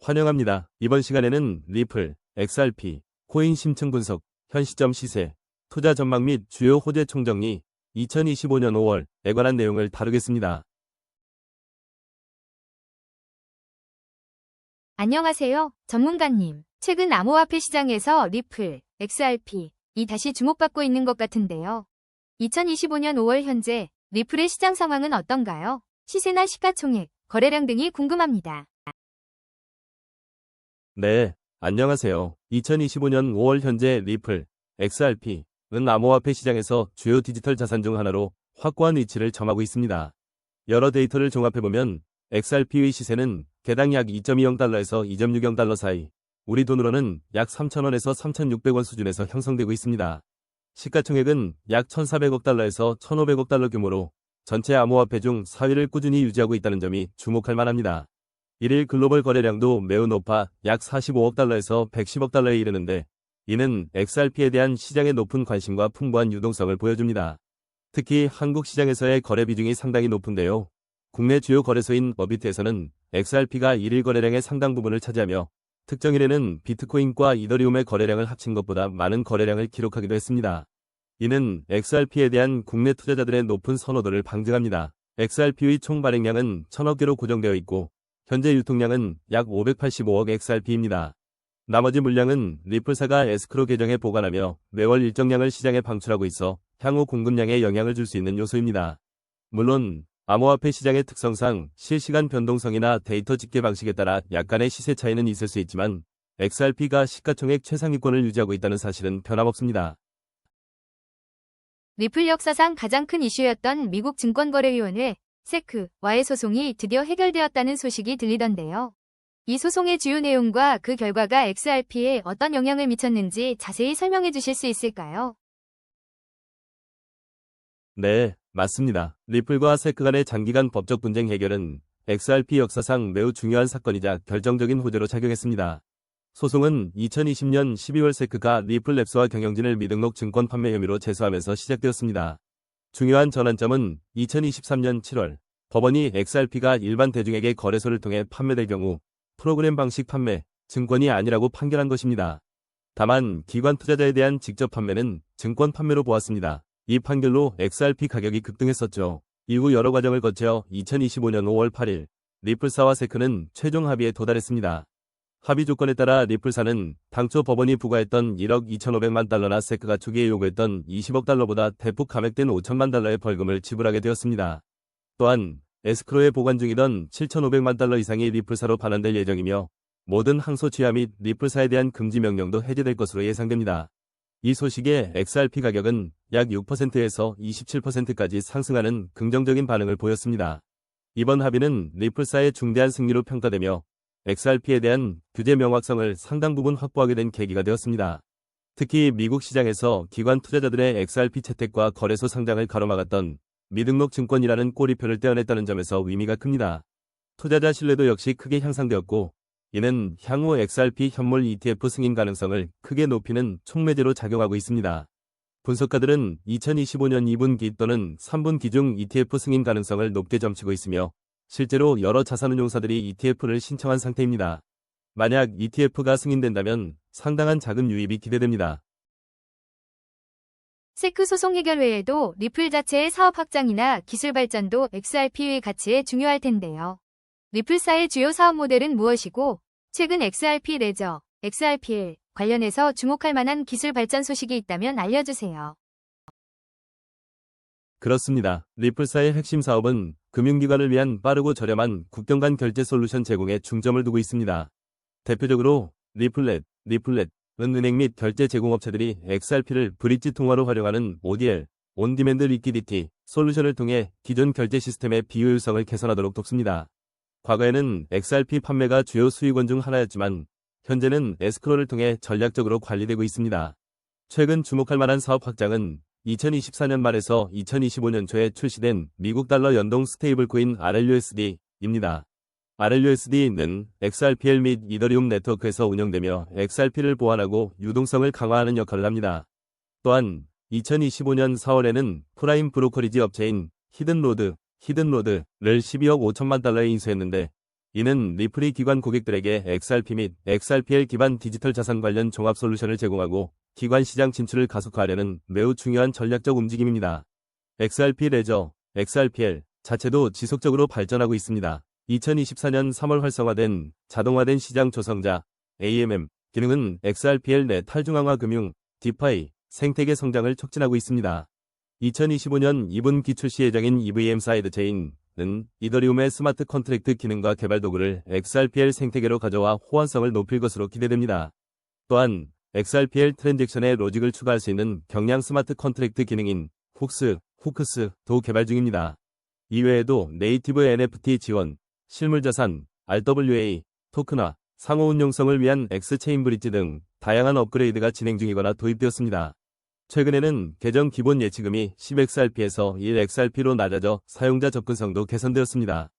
환영합니다. 이번 시간에는 리플, XRP, 코인 심층 분석, 현 시점 시세, 투자 전망 및 주요 호재 총정리, 2025년 5월에 관한 내용을 다루겠습니다. 안녕하세요, 전문가님. 최근 암호화폐 시장에서 리플, XRP, 이 다시 주목받고 있는 것 같은데요. 2025년 5월 현재 리플의 시장 상황은 어떤가요? 시세나 시가총액, 거래량 등이 궁금합니다. 네, 안녕하세요. 2025년 5월 현재 리플, XRP는 암호화폐 시장에서 주요 디지털 자산 중 하나로 확고한 위치를 점하고 있습니다. 여러 데이터를 종합해보면 XRP의 시세는 개당 약 2.20달러에서 2.60달러 사이, 우리 돈으로는 약 3,000원에서 3,600원 수준에서 형성되고 있습니다. 시가총액은 약 1,400억 달러에서 1,500억 달러 규모로 전체 암호화폐 중 4위를 꾸준히 유지하고 있다는 점이 주목할 만합니다. 1일 글로벌 거래량도 매우 높아 약 45억 달러에서 110억 달러에 이르는데, 이는 XRP에 대한 시장의 높은 관심과 풍부한 유동성을 보여줍니다. 특히 한국 시장에서의 거래 비중이 상당히 높은데요. 국내 주요 거래소인 버비트에서는 XRP가 1일 거래량의 상당 부분을 차지하며 특정일에는 비트코인과 이더리움의 거래량을 합친 것보다 많은 거래량을 기록하기도 했습니다. 이는 XRP에 대한 국내 투자자들의 높은 선호도를 방증합니다. XRP의 총 발행량은 1,000억 개로 고정되어 있고 현재 유통량은 약 585억 XRP입니다. 나머지 물량은 리플사가 에스크로 계정에 보관하며 매월 일정량을 시장에 방출하고 있어 향후 공급량에 영향을 줄 수 있는 요소입니다. 물론 암호화폐 시장의 특성상 실시간 변동성이나 데이터 집계 방식에 따라 약간의 시세 차이는 있을 수 있지만 XRP가 시가총액 최상위권을 유지하고 있다는 사실은 변함없습니다. 리플 역사상 가장 큰 이슈였던 미국 증권거래위원회 SEC와의 소송이 드디어 해결되었다는 소식이 들리던데요. 이 소송의 주요 내용과 그 결과가 XRP에 어떤 영향을 미쳤는지 자세히 설명해 주실 수 있을까요? 네, 맞습니다. 리플과 세크 간의 장기간 법적 분쟁 해결은 XRP 역사상 매우 중요한 사건이자 결정적인 호재로 작용했습니다. 소송은 2020년 12월 세크가 리플랩스와 경영진을 미등록 증권 판매 혐의로 제소하면서 시작되었습니다. 중요한 전환점은 2023년 7월 법원이 XRP가 일반 대중에게 거래소를 통해 판매될 경우 프로그램 방식 판매, 증권이 아니라고 판결한 것입니다. 다만 기관 투자자에 대한 직접 판매는 증권 판매로 보았습니다. 이 판결로 XRP 가격이 급등했었죠. 이후 여러 과정을 거쳐 2025년 5월 8일 리플사와 세크는 최종 합의에 도달했습니다. 합의 조건에 따라 리플사는 당초 법원이 부과했던 1억 2,500만 달러나 세크가 초기에 요구했던 20억 달러보다 대폭 감액된 5천만 달러의 벌금을 지불하게 되었습니다. 또한 에스크로에 보관 중이던 7,500만 달러 이상이 리플사로 반환될 예정이며 모든 항소 취하 및 리플사에 대한 금지 명령도 해제될 것으로 예상됩니다. 이 소식에 XRP 가격은 약 6%에서 27%까지 상승하는 긍정적인 반응을 보였습니다. 이번 합의는 리플사의 중대한 승리로 평가되며 XRP에 대한 규제 명확성을 상당 부분 확보하게 된 계기가 되었습니다. 특히 미국 시장에서 기관 투자자들의 XRP 채택과 거래소 상장을 가로막았던 미등록 증권이라는 꼬리표를 떼어냈다는 점에서 의미가 큽니다. 투자자 신뢰도 역시 크게 향상되었고, 이는 향후 XRP 현물 ETF 승인 가능성을 크게 높이는 촉매제로 작용하고 있습니다. 분석가들은 2025년 2분기 또는 3분기 중 ETF 승인 가능성을 높게 점치고 있으며 실제로 여러 자산운용사들이 ETF를 신청한 상태입니다. 만약 ETF가 승인된다면 상당한 자금 유입이 기대됩니다. 세크 소송 해결 외에도 리플 자체의 사업 확장이나 기술 발전도 XRP의 가치에 중요할 텐데요. 리플사의 주요 사업 모델은 무엇이고, 최근 XRP 레저, XRPL 관련해서 주목할 만한 기술 발전 소식이 있다면 알려주세요. 그렇습니다. 리플사의 핵심 사업은 금융기관을 위한 빠르고 저렴한 국경 간 결제 솔루션 제공에 중점을 두고 있습니다. 대표적으로 리플렛은 은행 및 결제 제공업체들이 XRP를 브릿지 통화로 활용하는 ODL, 온디맨드 리퀴디티 솔루션을 통해 기존 결제 시스템의 비효율성을 개선하도록 돕습니다. 과거에는 XRP 판매가 주요 수익원 중 하나였지만 현재는 에스크로를 통해 전략적으로 관리되고 있습니다. 최근 주목할 만한 사업 확장은 2024년 말에서 2025년 초에 출시된 미국 달러 연동 스테이블 코인 RLUSD입니다. RLUSD는 XRPL 및 이더리움 네트워크에서 운영되며 XRP를 보완하고 유동성을 강화하는 역할을 합니다. 또한 2025년 4월에는 프라임 브로커리지 업체인 히든로드를 12억 5천만 달러에 인수했는데, 이는 리플이 기관 고객들에게 XRP 및 XRPL 기반 디지털 자산 관련 종합 솔루션을 제공하고 기관 시장 진출을 가속화하려는 매우 중요한 전략적 움직임입니다. XRP 레저, XRPL 자체도 지속적으로 발전하고 있습니다. 2024년 3월 활성화된 자동화된 시장 조성자 AMM 기능은 XRPL 내 탈중앙화 금융, 디파이, 생태계 성장을 촉진하고 있습니다. 2025년 2분기 출시 예정인 EVM 사이드체인은 이더리움의 스마트 컨트랙트 기능과 개발 도구를 XRPL 생태계로 가져와 호환성을 높일 것으로 기대됩니다. 또한 XRPL 트랜잭션에 로직을 추가할 수 있는 경량 스마트 컨트랙트 기능인 후크스도 개발 중입니다. 이외에도 네이티브 NFT 지원, 실물자산, RWA, 토큰화, 상호 운용성을 위한 X체인 브릿지 등 다양한 업그레이드가 진행 중이거나 도입되었습니다. 최근에는 계정 기본 예치금이 10XRP에서 1XRP로 낮아져 사용자 접근성도 개선되었습니다.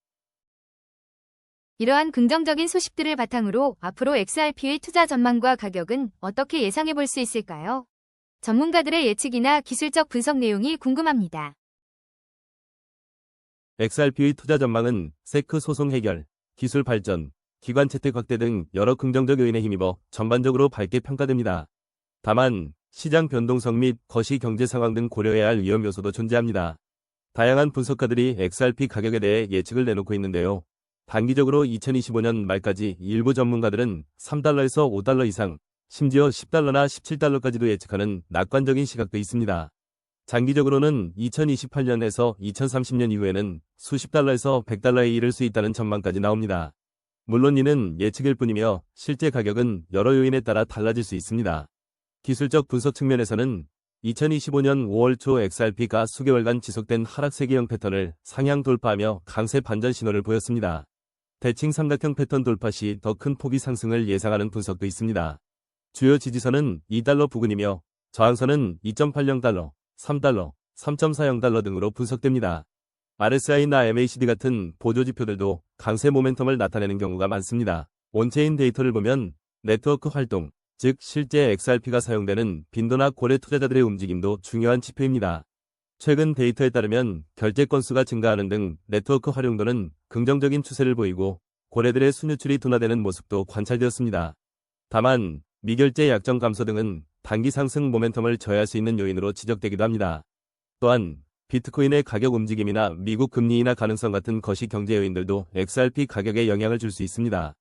이러한 긍정적인 소식들을 바탕으로 앞으로 XRP의 투자 전망과 가격은 어떻게 예상해 볼 수 있을까요? 전문가들의 예측이나 기술적 분석 내용이 궁금합니다. XRP의 투자 전망은 세크 소송 해결, 기술 발전, 기관 채택 확대 등 여러 긍정적 요인에 힘입어 전반적으로 밝게 평가됩니다. 다만 시장 변동성 및 거시 경제 상황 등 고려해야 할 위험 요소도 존재합니다. 다양한 분석가들이 XRP 가격에 대해 예측을 내놓고 있는데요. 단기적으로 2025년 말까지 일부 전문가들은 3달러에서 5달러 이상, 심지어 10달러나 17달러까지도 예측하는 낙관적인 시각도 있습니다. 장기적으로는 2028년에서 2030년 이후에는 수십 달러에서 100달러에 이를 수 있다는 전망까지 나옵니다. 물론 이는 예측일 뿐이며 실제 가격은 여러 요인에 따라 달라질 수 있습니다. 기술적 분석 측면에서는 2025년 5월 초 XRP가 수개월간 지속된 하락 세계형 패턴을 상향 돌파하며 강세 반전 신호를 보였습니다. 대칭 삼각형 패턴 돌파 시 더 큰 폭의 상승을 예상하는 분석도 있습니다. 주요 지지선은 2달러 부근이며 저항선은 2.80달러, 3달러, 3.40달러 등으로 분석됩니다. RSI나 MACD 같은 보조지표들도 강세 모멘텀을 나타내는 경우가 많습니다. 온체인 데이터를 보면 네트워크 활동, 즉 실제 XRP가 사용되는 빈도나 고래 투자자들의 움직임도 중요한 지표입니다. 최근 데이터에 따르면 결제 건수가 증가하는 등 네트워크 활용도는 긍정적인 추세를 보이고 고래들의 순유출이 둔화되는 모습도 관찰되었습니다. 다만 미결제 약정 감소 등은 단기 상승 모멘텀을 저해할 수 있는 요인으로 지적되기도 합니다. 또한 비트코인의 가격 움직임이나 미국 금리 인하 가능성 같은 거시 경제 요인들도 XRP 가격에 영향을 줄 수 있습니다.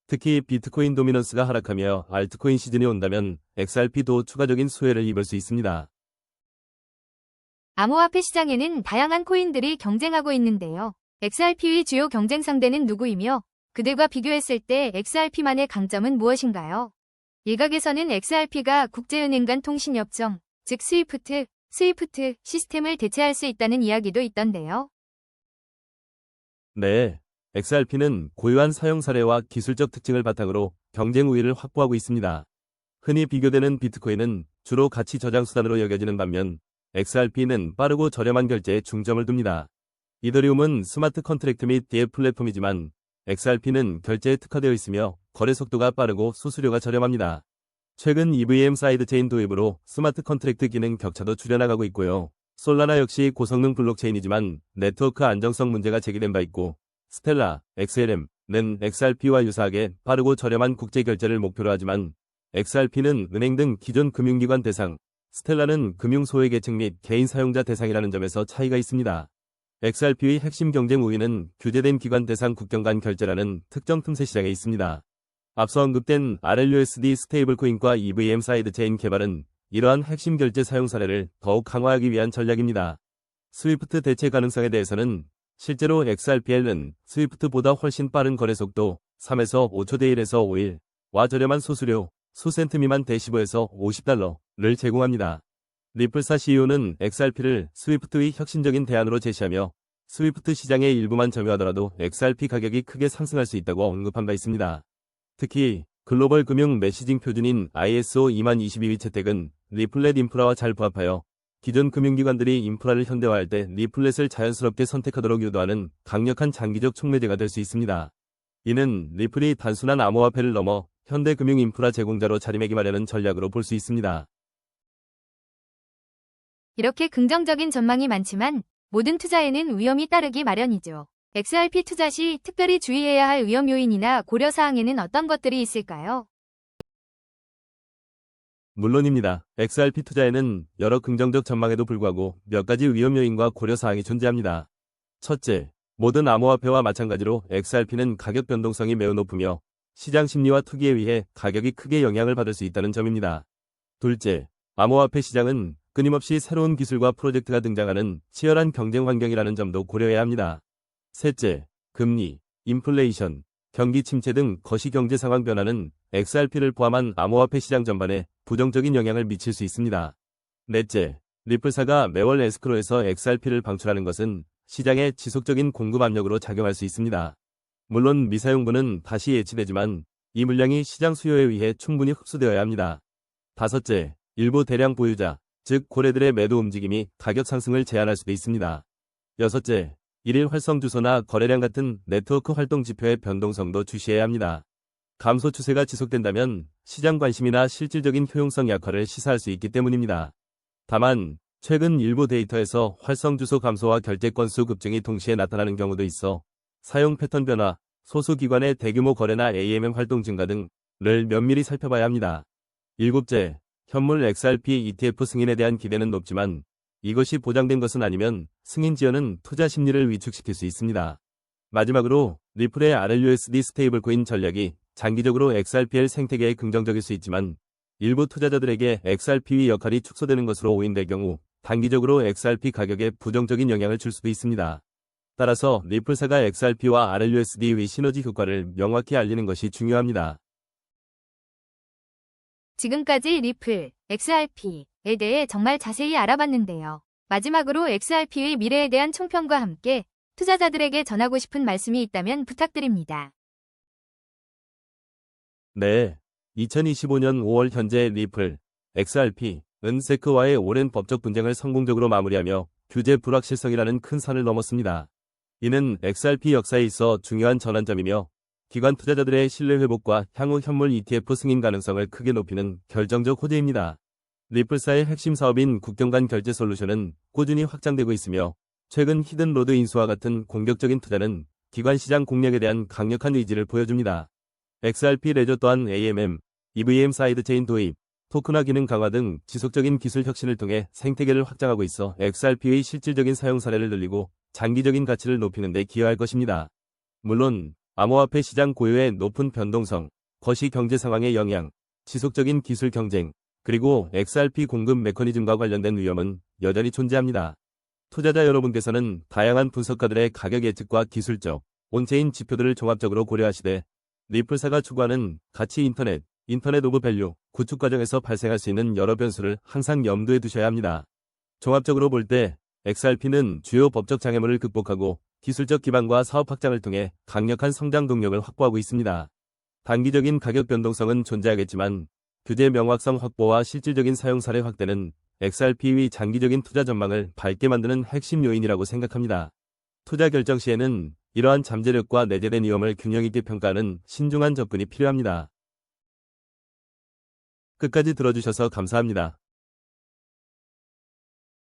특히 비트코인 도미넌스가 하락하며 알트코인 시즌이 온다면 XRP도 추가적인 수혜를 입을 수 있습니다. 암호화폐 시장에는 다양한 코인들이 경쟁하고 있는데요. XRP의 주요 경쟁 상대는 누구이며 그들과 비교했을 때 XRP만의 강점은 무엇인가요? 일각에서는 XRP가 국제은행 간 통신협정, 즉 스위프트 시스템을 대체할 수 있다는 이야기도 있던데요. 네, XRP는 고유한 사용 사례와 기술적 특징을 바탕으로 경쟁 우위를 확보하고 있습니다. 흔히 비교되는 비트코인은 주로 가치 저장 수단으로 여겨지는 반면 XRP는 빠르고 저렴한 결제에 중점을 둡니다. 이더리움은 스마트 컨트랙트 및 DApp 플랫폼이지만 XRP는 결제에 특화되어 있으며 거래 속도가 빠르고 수수료가 저렴합니다. 최근 EVM 사이드체인 도입으로 스마트 컨트랙트 기능 격차도 줄여나가고 있고요. 솔라나 역시 고성능 블록체인이지만 네트워크 안정성 문제가 제기된 바 있고 스텔라, XLM는 XRP와 유사하게 빠르고 저렴한 국제 결제를 목표로 하지만 XRP는 은행 등 기존 금융기관 대상, 스텔라는 금융 소외계층 및 개인 사용자 대상이라는 점에서 차이가 있습니다. XRP의 핵심 경쟁 우위는 규제된 기관 대상 국경 간 결제라는 특정 틈새 시장에 있습니다. 앞서 언급된 RLUSD 스테이블코인과 EVM 사이드체인 개발은 이러한 핵심 결제 사용 사례를 더욱 강화하기 위한 전략입니다. 스위프트 대체 가능성에 대해서는 실제로 XRPL은 스위프트보다 훨씬 빠른 거래 속도 3에서 5초 대 1에서 5일와 저렴한 수수료 수센트 미만 대 15에서 50달러를 제공합니다. 리플사 CEO는 XRP를 스위프트의 혁신적인 대안으로 제시하며 스위프트 시장의 일부만 점유하더라도 XRP 가격이 크게 상승할 수 있다고 언급한 바 있습니다. 특히 글로벌 금융 메시징 표준인 ISO 20022 채택은 리플렛 인프라와 잘 부합하여 기존 금융기관들이 인프라를 현대화할 때 리플렛을 자연스럽게 선택하도록 유도하는 강력한 장기적 촉매제가 될 수 있습니다. 이는 리플이 단순한 암호화폐를 넘어 현대 금융 인프라 제공자로 자리매김하려는 전략으로 볼 수 있습니다. 이렇게 긍정적인 전망이 많지만 모든 투자에는 위험이 따르기 마련이죠. XRP 투자 시 특별히 주의해야 할 위험 요인이나 고려 사항에는 어떤 것들이 있을까요? 물론입니다. XRP 투자에는 여러 긍정적 전망에도 불구하고 몇 가지 위험 요인과 고려 사항이 존재합니다. 첫째, 모든 암호화폐와 마찬가지로 XRP는 가격 변동성이 매우 높으며 시장 심리와 투기에 의해 가격이 크게 영향을 받을 수 있다는 점입니다. 둘째, 암호화폐 시장은 끊임없이 새로운 기술과 프로젝트가 등장하는 치열한 경쟁 환경이라는 점도 고려해야 합니다. 셋째, 금리, 인플레이션, 경기 침체 등 거시 경제 상황 변화는 XRP를 포함한 암호화폐 시장 전반에 부정적인 영향을 미칠 수 있습니다. 넷째, 리플사가 매월 에스크로에서 XRP를 방출하는 것은 시장에 지속적인 공급 압력으로 작용할 수 있습니다. 물론 미사용분은 다시 예치되지만 이 물량이 시장 수요에 의해 충분히 흡수되어야 합니다. 다섯째, 일부 대량 보유자, 즉 고래들의 매도 움직임이 가격 상승을 제한할 수도 있습니다. 여섯째, 일일 활성 주소나 거래량 같은 네트워크 활동 지표의 변동성도 주시해야 합니다. 감소 추세가 지속된다면 시장 관심이나 실질적인 효용성 약화를 시사할 수 있기 때문입니다. 다만 최근 일부 데이터에서 활성 주소 감소와 결제 건수 급증이 동시에 나타나는 경우도 있어 사용 패턴 변화, 소수 기관의 대규모 거래나 AMM 활동 증가 등을 면밀히 살펴봐야 합니다. 일곱째, 현물 XRP ETF 승인에 대한 기대는 높지만 이것이 보장된 것은 아니면 승인 지연은 투자 심리를 위축시킬 수 있습니다. 마지막으로 리플의 RLUSD 스테이블코인 전략이 장기적으로 XRPL 생태계에 긍정적일 수 있지만 일부 투자자들에게 XRP의 역할이 축소되는 것으로 오인될 경우 단기적으로 XRP 가격에 부정적인 영향을 줄 수도 있습니다. 따라서 리플사가 XRP와 RLUSD의 시너지 효과를 명확히 알리는 것이 중요합니다. 지금까지 리플, XRP에 대해 정말 자세히 알아봤는데요. 마지막으로 XRP의 미래에 대한 총평과 함께 투자자들에게 전하고 싶은 말씀이 있다면 부탁드립니다. 네. 2025년 5월 현재 리플, XRP, 은세크와의 오랜 법적 분쟁을 성공적으로 마무리하며 규제 불확실성이라는 큰 산을 넘었습니다. 이는 XRP 역사에 있어 중요한 전환점이며 기관 투자자들의 신뢰 회복과 향후 현물 ETF 승인 가능성을 크게 높이는 결정적 호재입니다. 리플사의 핵심 사업인 국경 간 결제 솔루션은 꾸준히 확장되고 있으며 최근 히든로드 인수와 같은 공격적인 투자는 기관 시장 공략에 대한 강력한 의지를 보여줍니다. XRP 레저 또한 AMM, EVM 사이드체인 도입, 토큰화 기능 강화 등 지속적인 기술 혁신을 통해 생태계를 확장하고 있어 XRP의 실질적인 사용 사례를 늘리고 장기적인 가치를 높이는 데 기여할 것입니다. 물론 암호화폐 시장 고유의 높은 변동성, 거시 경제 상황의 영향, 지속적인 기술 경쟁, 그리고 XRP 공급 메커니즘과 관련된 위험은 여전히 존재합니다. 투자자 여러분께서는 다양한 분석가들의 가격 예측과 기술적, 온체인 지표들을 종합적으로 고려하시되 리플사가 추구하는 가치 인터넷 오브 밸류 구축 과정에서 발생할 수 있는 여러 변수를 항상 염두에 두셔야 합니다. 종합적으로 볼 때 XRP는 주요 법적 장애물을 극복하고 기술적 기반과 사업 확장을 통해 강력한 성장 동력을 확보하고 있습니다. 단기적인 가격 변동성은 존재하겠지만 규제 명확성 확보와 실질적인 사용 사례 확대는 XRP의 장기적인 투자 전망을 밝게 만드는 핵심 요인이라고 생각합니다. 투자 결정 시에는 이러한 잠재력과 내재된 위험을 균형 있게 평가하는 신중한 접근이 필요합니다. 끝까지 들어주셔서 감사합니다.